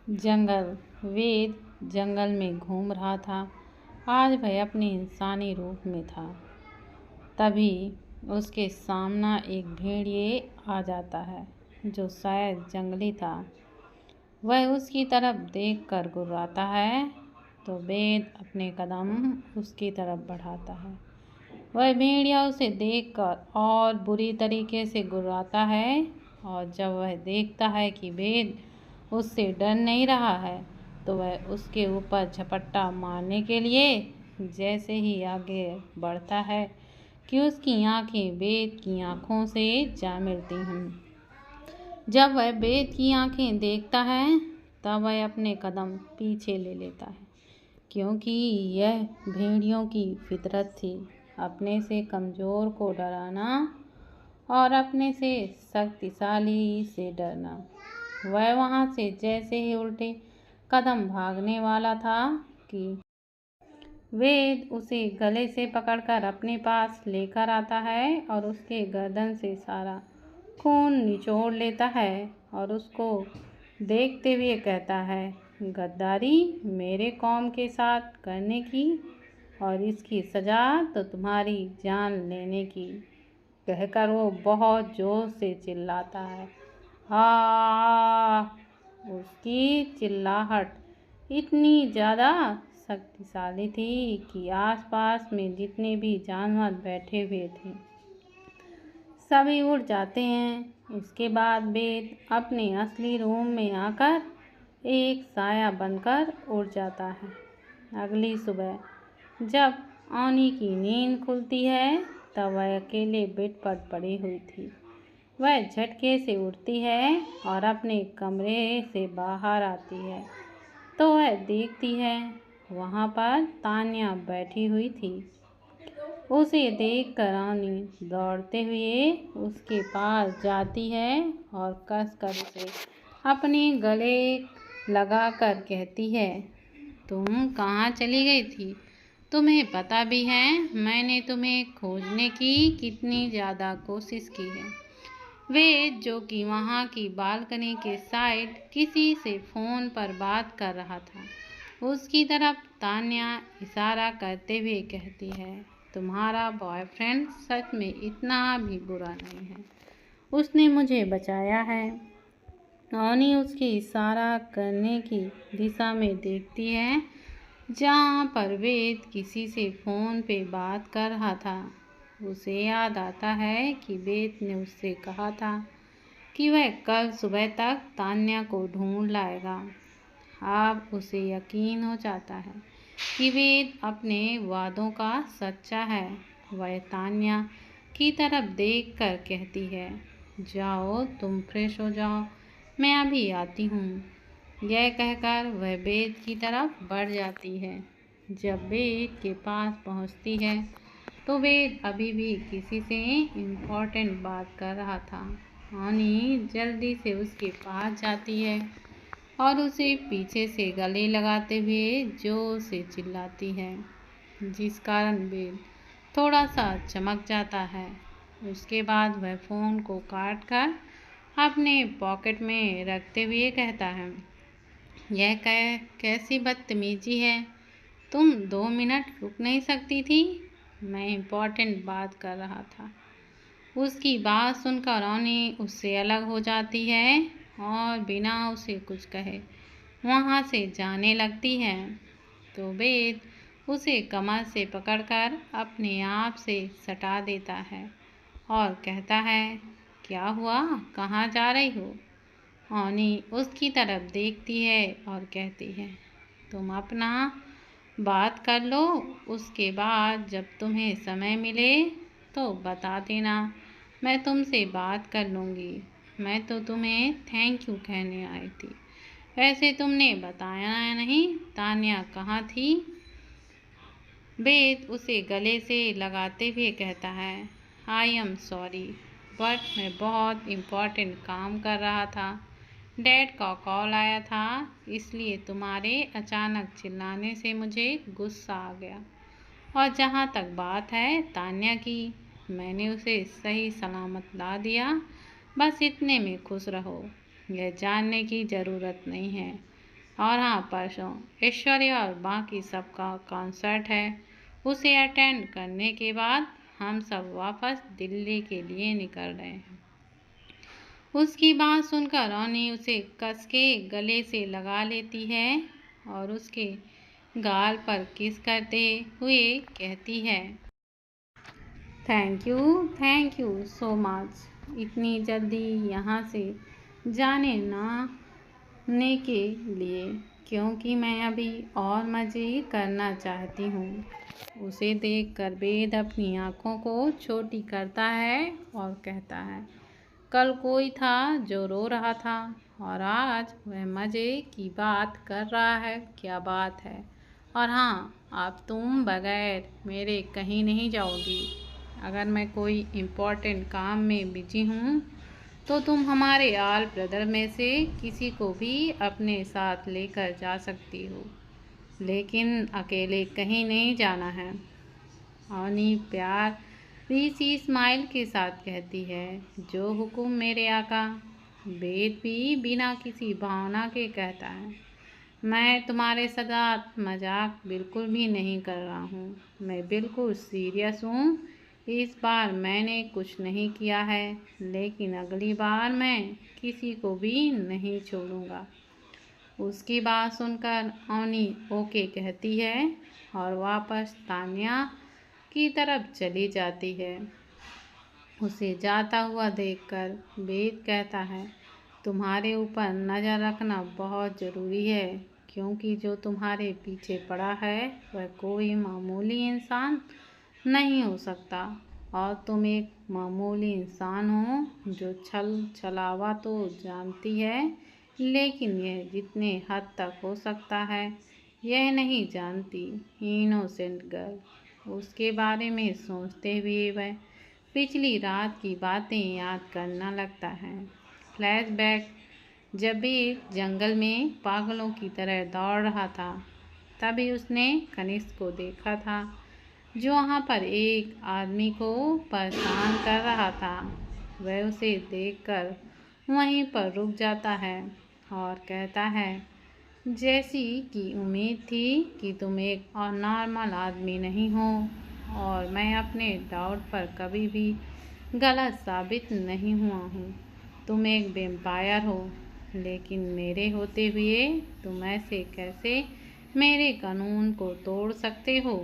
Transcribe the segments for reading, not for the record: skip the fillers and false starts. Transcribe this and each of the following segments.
जंगल। वेद जंगल में घूम रहा था। आज वह अपने इंसानी रूप में था। तभी उसके सामने एक भेड़िए आ जाता है जो शायद जंगली था। वह उसकी तरफ देखकर गुर्राता है तो वेद अपने कदम उसकी तरफ बढ़ाता है। वह भेड़िया उसे देखकर और बुरी तरीके से गुर्राता है और जब वह देखता है कि वेद उससे डर नहीं रहा है तो वह उसके ऊपर झपट्टा मारने के लिए जैसे ही आगे बढ़ता है कि उसकी आंखें वेद की आंखों से जा मिलती हैं। जब वह वेद की आंखें देखता है तब वह अपने कदम पीछे ले लेता है, क्योंकि यह भेड़ियों की फितरत थी अपने से कमज़ोर को डराना और अपने से शक्तिशाली से डरना। वह वहाँ से जैसे ही उल्टे कदम भागने वाला था कि वेद उसे गले से पकड़कर अपने पास लेकर आता है और उसके गर्दन से सारा खून निचोड़ लेता है और उसको देखते हुए कहता है, गद्दारी मेरे कौम के साथ करने की और इसकी सज़ा तो तुम्हारी जान लेने की। कहकर वो बहुत जोर से चिल्लाता है। उसकी चिल्लाहट इतनी ज़्यादा शक्तिशाली थी कि आसपास में जितने भी जानवर बैठे हुए थे सभी उड़ जाते हैं। उसके बाद वेद अपने असली रूप में आकर एक साया बनकर उड़ जाता है। अगली सुबह जब आनी की नींद खुलती है तब वह अकेले बेड पर पड़ी हुई थी। वह झटके से उठती है और अपने कमरे से बाहर आती है तो वह देखती है वहाँ पर तान्या बैठी हुई थी। उसे देखकर आनी दौड़ते हुए उसके पास जाती है और कसकर उसे अपने गले लगाकर कहती है, तुम कहाँ चली गई थी? तुम्हें पता भी है मैंने तुम्हें खोजने की कितनी ज़्यादा कोशिश की है। वेद जो कि वहाँ की बालकनी के साइड किसी से फ़ोन पर बात कर रहा था उसकी तरफ तान्या इशारा करते हुए कहती है, तुम्हारा बॉयफ्रेंड सच में इतना भी बुरा नहीं है, उसने मुझे बचाया है। आनी उसके इशारा करने की दिशा में देखती है जहाँ पर वेद किसी से फ़ोन पे बात कर रहा था। उसे याद आता है कि वेद ने उससे कहा था कि वह कल सुबह तक तान्या को ढूंढ लाएगा। अब उसे यकीन हो जाता है कि वेद अपने वादों का सच्चा है। वह तान्या की तरफ देखकर कहती है, जाओ तुम फ्रेश हो जाओ, मैं अभी आती हूँ। यह कहकर वह वेद की तरफ बढ़ जाती है। जब वेद के पास पहुँचती है तो वेद अभी भी किसी से इम्पोर्टेंट बात कर रहा था। आनी जल्दी से उसके पास जाती है और उसे पीछे से गले लगाते हुए जोर से चिल्लाती है, जिस कारण वेद थोड़ा सा चमक जाता है। उसके बाद वह फ़ोन को काट कर अपने पॉकेट में रखते हुए कहता है, यह कैसी बदतमीजी है? तुम 2 मिनट रुक नहीं सकती थी? मैं इम्पोर्टेंट बात कर रहा था। उसकी बात सुनकर आनी उससे अलग हो जाती है और बिना उसे कुछ कहे वहाँ से जाने लगती है तो वेद उसे कमर से पकड़कर अपने आप से सटा देता है और कहता है, क्या हुआ, कहाँ जा रही हो? आनी उसकी तरफ देखती है और कहती है, तुम अपना बात कर लो, उसके बाद जब तुम्हें समय मिले तो बता देना, मैं तुमसे बात कर लूँगी। मैं तो तुम्हें थैंक यू कहने आई थी। वैसे तुमने बताया नहीं तान्या कहाँ थी? वेद उसे गले से लगाते हुए कहता है, आई एम सॉरी बट मैं बहुत इम्पोर्टेंट काम कर रहा था। डैड का कॉल आया था इसलिए तुम्हारे अचानक चिल्लाने से मुझे गुस्सा आ गया। और जहाँ तक बात है तान्या की, मैंने उसे सही सलामत ला दिया। बस इतने में खुश रहो, यह जानने की ज़रूरत नहीं है और हाँ, परसों ऐश्वर्या और बाकी सबका कॉन्सर्ट है। उसे अटेंड करने के बाद हम सब वापस दिल्ली के लिए निकल रहे हैं। उसकी बात सुनकर रोनी उसे कस के गले से लगा लेती है और उसके गाल पर किस करते हुए कहती है, थैंक यू सो मच इतनी जल्दी यहाँ से जाने ने के लिए, क्योंकि मैं अभी और मज़े करना चाहती हूँ। उसे देखकर वेद अपनी आँखों को छोटी करता है और कहता है, कल कोई था जो रो रहा था और आज वह मज़े की बात कर रहा है। क्या बात है। और हाँ, अब तुम बगैर मेरे कहीं नहीं जाओगी। अगर मैं कोई इम्पोर्टेंट काम में बिजी हूँ तो तुम हमारे आल ब्रदर में से किसी को भी अपने साथ लेकर जा सकती हो, लेकिन अकेले कहीं नहीं जाना है। अवनी प्यार सी स्माइल के साथ कहती है, जो हुक्म मेरे आका। वेद भी बिना किसी भावना के कहता है, मैं तुम्हारे साथ मजाक बिल्कुल भी नहीं कर रहा हूँ, मैं बिल्कुल सीरियस हूँ। इस बार मैंने कुछ नहीं किया है, लेकिन अगली बार मैं किसी को भी नहीं छोड़ूंगा। उसकी बात सुनकर अवनी ओके कहती है और वापस तान्या की तरफ चली जाती है। उसे जाता हुआ देखकर वेद कहता है, तुम्हारे ऊपर नज़र रखना बहुत ज़रूरी है, क्योंकि जो तुम्हारे पीछे पड़ा है वह कोई मामूली इंसान नहीं हो सकता, और तुम एक मामूली इंसान हो जो छलावा तो जानती है, लेकिन यह जितने हद तक हो सकता है यह नहीं जानती। Innocent girl. उसके बारे में सोचते हुए वह पिछली रात की बातें याद करना लगता है। फ्लैशबैक। जब भी जंगल में पागलों की तरह दौड़ रहा था, तभी उसने कनिष्क को देखा था, जो वहाँ पर एक आदमी को परेशान कर रहा था। वह उसे देखकर वहीं पर रुक जाता है और कहता है, जैसी कि उम्मीद थी कि तुम एक नॉर्मल आदमी नहीं हो, और मैं अपने डाउट पर कभी भी गलत साबित नहीं हुआ हूँ। तुम एक वेम्पायर हो, लेकिन मेरे होते हुए तुम ऐसे कैसे मेरे कानून को तोड़ सकते हो।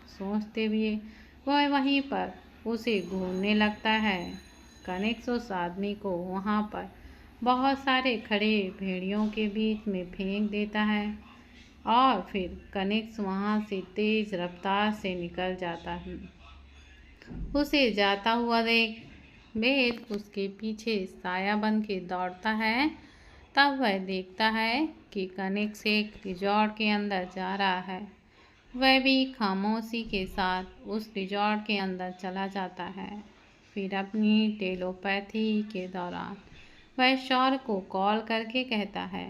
सोचते हुए वह वहीं पर उसे घूरने लगता है। कनिष्क उस आदमी को वहाँ पर बहुत सारे खड़े भेड़ियों के बीच में फेंक देता है और फिर कनिष्क वहाँ से तेज रफ्तार से निकल जाता है। उसे जाता हुआ देख वेद उसके पीछे साया बन के दौड़ता है। तब वह देखता है कि कनिष्क एक रिजॉर्ट के अंदर जा रहा है। वह भी खामोशी के साथ उस रिजॉर्ट के अंदर चला जाता है। फिर अपनी टेलीपैथी के दौरान वह शौर्य को कॉल करके कहता है,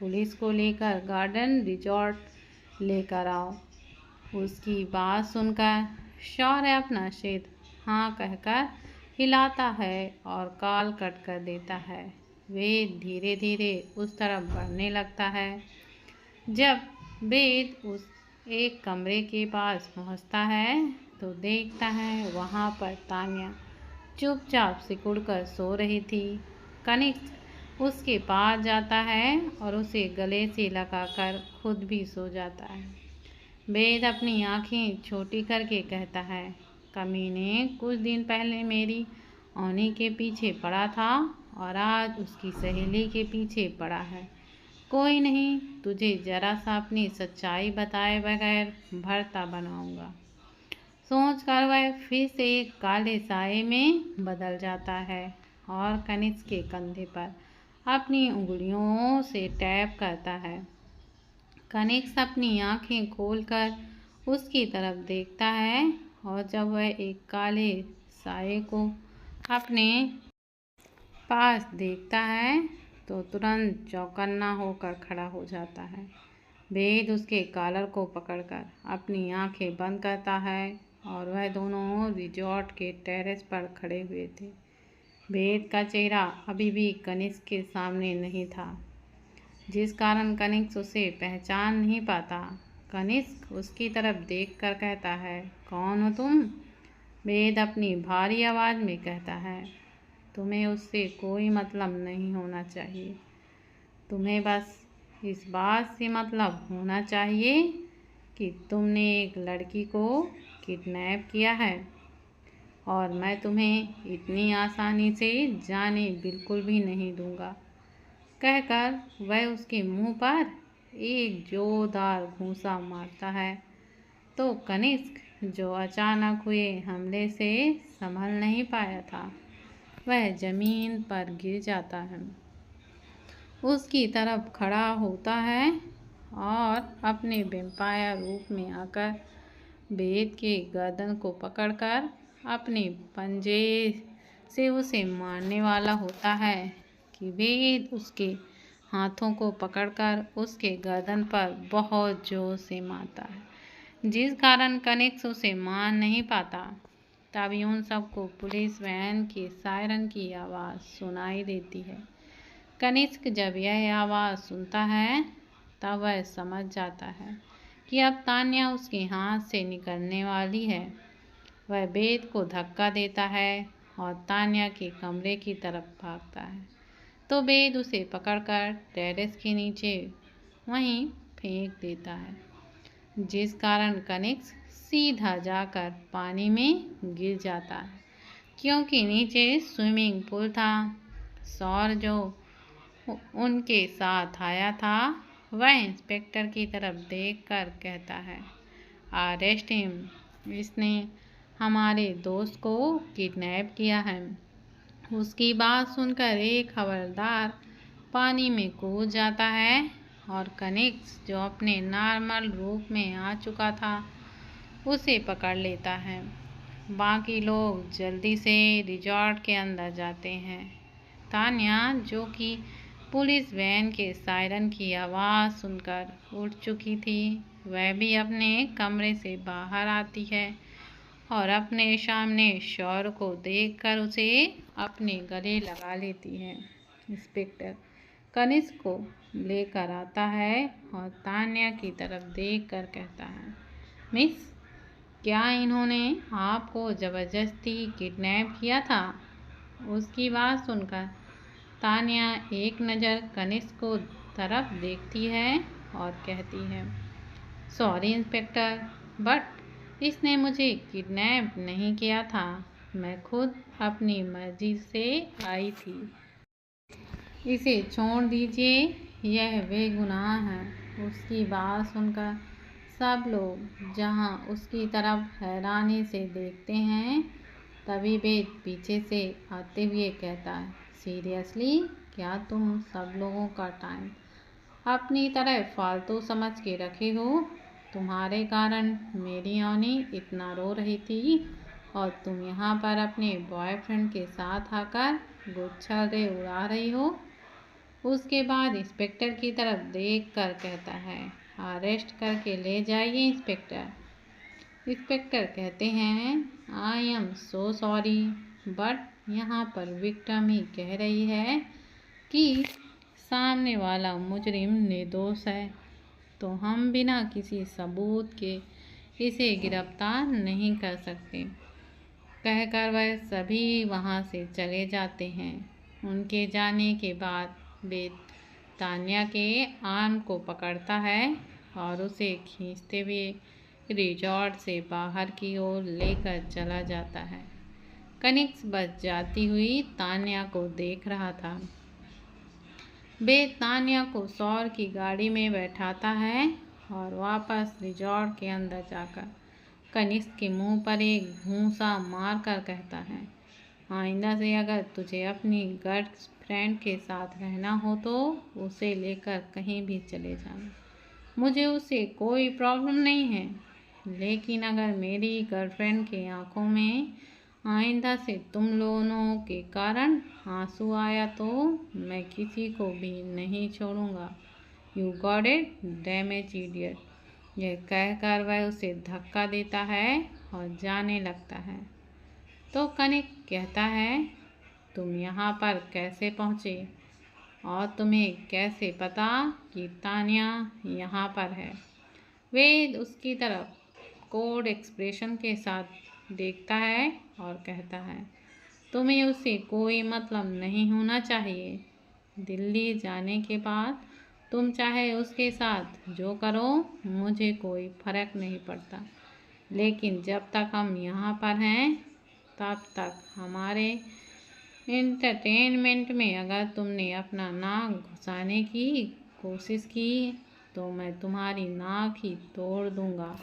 पुलिस को लेकर गार्डन रिजॉर्ट लेकर आओ। उसकी बात सुनकर शौर्य अपना सिर हाँ कहकर हिलाता है और कॉल कट कर देता है। वेद धीरे धीरे उस तरफ बढ़ने लगता है। जब वेद उस एक कमरे के पास पहुंचता है तो देखता है वहां पर तान्या चुपचाप सिकुड़कर सो रही थी। कनिष्क उसके पास जाता है और उसे गले से लगाकर खुद भी सो जाता है। वेद अपनी आंखें छोटी करके कहता है, कमीने कुछ दिन पहले मेरी अवनी के पीछे पड़ा था और आज उसकी सहेली के पीछे पड़ा है। कोई नहीं, तुझे जरा सा अपनी सच्चाई बताए बगैर भरता बनाऊंगा। सोचकर वह फिर से एक काले साए में बदल जाता है और कनिष्क के कंधे पर अपनी उंगलियों से टैप करता है। कनिष्क अपनी आंखें खोलकर उसकी तरफ देखता है और जब वह एक काले साए को अपने पास देखता है तो तुरंत चौकन्ना होकर खड़ा हो जाता है। वेद उसके कॉलर को पकड़कर अपनी आंखें बंद करता है और वह दोनों रिजॉर्ट के टेरेस पर खड़े हुए थे। वेद का चेहरा अभी भी कनिष्क के सामने नहीं था। जिस कारण कनिष्क उसे पहचान नहीं पाता। कनिष्क उसकी तरफ देखकर कहता है, कौन हो तुम? वेद अपनी भारी आवाज़ में कहता है, तुम्हें उससे कोई मतलब नहीं होना चाहिए। तुम्हें बस इस बात से मतलब होना चाहिए कि तुमने एक लड़की को किडनैप किया है, और मैं तुम्हें इतनी आसानी से जाने बिल्कुल भी नहीं दूंगा। कहकर वह उसके मुंह पर एक जोरदार घूंसा मारता है। तो कनिष्क, जो अचानक हुए हमले से संभल नहीं पाया था, वह जमीन पर गिर जाता है। उसकी तरफ खड़ा होता है और अपने वैम्पायर रूप में आकर वेद के गर्दन को पकड़कर अपने पंजे से उसे मारने वाला होता है कि वेद उसके हाथों को पकड़कर उसके गर्दन पर बहुत जोर से मारता है, जिस कारण कनिष्क उसे मार नहीं पाता। तभी उन सबको पुलिस वैन के सायरन की आवाज़ सुनाई देती है। कनिष्क जब यह आवाज़ सुनता है तब वह समझ जाता है कि अब तान्या उसके हाथ से निकलने वाली है। वह वेद को धक्का देता है और तान्या के कमरे की तरफ भागता है, तो वेद उसे पकड़कर टेरेस के नीचे वहीं फेंक देता है, जिस कारण कनिष्क सीधा जाकर पानी में गिर जाता है, क्योंकि नीचे स्विमिंग पूल था। सौर, जो उनके साथ आया था, वह इंस्पेक्टर की तरफ देखकर कहता है, अरेस्ट हिम, इसने हमारे दोस्त को किडनैप किया है। उसकी बात सुनकर एक हवलदार पानी में कूद जाता है और कनिष्क, जो अपने नॉर्मल रूप में आ चुका था, उसे पकड़ लेता है। बाकी लोग जल्दी से रिजॉर्ट के अंदर जाते हैं। तान्या, जो कि पुलिस वैन के सायरन की आवाज़ सुनकर उठ चुकी थी, वह भी अपने कमरे से बाहर आती है और अपने सामने शौर को देखकर उसे अपने गले लगा लेती है। इंस्पेक्टर कनिष्क को लेकर आता है और तान्या की तरफ देखकर कहता है, मिस, क्या इन्होंने आपको ज़बरदस्ती किडनैप किया था? उसकी बात सुनकर तान्या एक नज़र कनिष्क को तरफ देखती है और कहती है, सॉरी इंस्पेक्टर, बट इसने मुझे किडनैप नहीं किया था। मैं खुद अपनी मर्जी से आई थी। इसे छोड़ दीजिए, यह बेगुनाह है। उसकी बात सुनकर सब लोग जहां उसकी तरफ हैरानी से देखते हैं, तभी वेद पीछे से आते हुए कहता है, सीरियसली, क्या तुम सब लोगों का टाइम अपनी तरह फालतू समझ के रखे हो? तुम्हारे कारण मेरी औनी इतना रो रही थी और तुम यहाँ पर अपने बॉयफ्रेंड के साथ आकर गुच्छे उड़ा रही हो। उसके बाद इंस्पेक्टर की तरफ देखकर कहता है, अरेस्ट करके ले जाइए इंस्पेक्टर। इंस्पेक्टर कहते हैं, I am so sorry, but यहाँ पर विक्टिम ही कह रही है कि सामने वाला मुजरिम निर्दोष है, तो हम बिना किसी सबूत के इसे गिरफ्तार नहीं कर सकते। कहकर वह सभी वहाँ से चले जाते हैं। उनके जाने के बाद वेद तान्या के आर्म को पकड़ता है और उसे खींचते हुए रिजॉर्ट से बाहर की ओर लेकर चला जाता है। कनिष्क बस जाती हुई तान्या को देख रहा था। वेद तान्या को सौर की गाड़ी में बैठाता है और वापस रिजॉर्ट के अंदर जाकर कनिष्क के मुंह पर एक घूंसा मारकर कहता है, आइंदा से अगर तुझे अपनी गर्लफ्रेंड के साथ रहना हो तो उसे लेकर कहीं भी चले जाना। मुझे उससे कोई प्रॉब्लम नहीं है, लेकिन अगर मेरी गर्लफ्रेंड के आंखों में आइंदा से तुम दोनों के कारण आंसू आया तो मैं किसी को भी नहीं छोड़ूंगा। You got it, damage idiot. यह कहकर वह उसे धक्का देता है और जाने लगता है। तो कनिष्क कहता है, तुम यहाँ पर कैसे पहुँचे? और तुम्हें कैसे पता कि तान्या यहाँ पर है? वेद उसकी तरफ कोड एक्सप्रेशन के साथ देखता है और कहता है, तुम्हें उससे कोई मतलब नहीं होना चाहिए। दिल्ली जाने के बाद तुम चाहे उसके साथ जो करो, मुझे कोई फर्क नहीं पड़ता, लेकिन जब तक हम यहाँ पर हैं तब तक हमारे एंटरटेनमेंट में अगर तुमने अपना नाक घुसाने की कोशिश की तो मैं तुम्हारी नाक ही तोड़ दूँगा।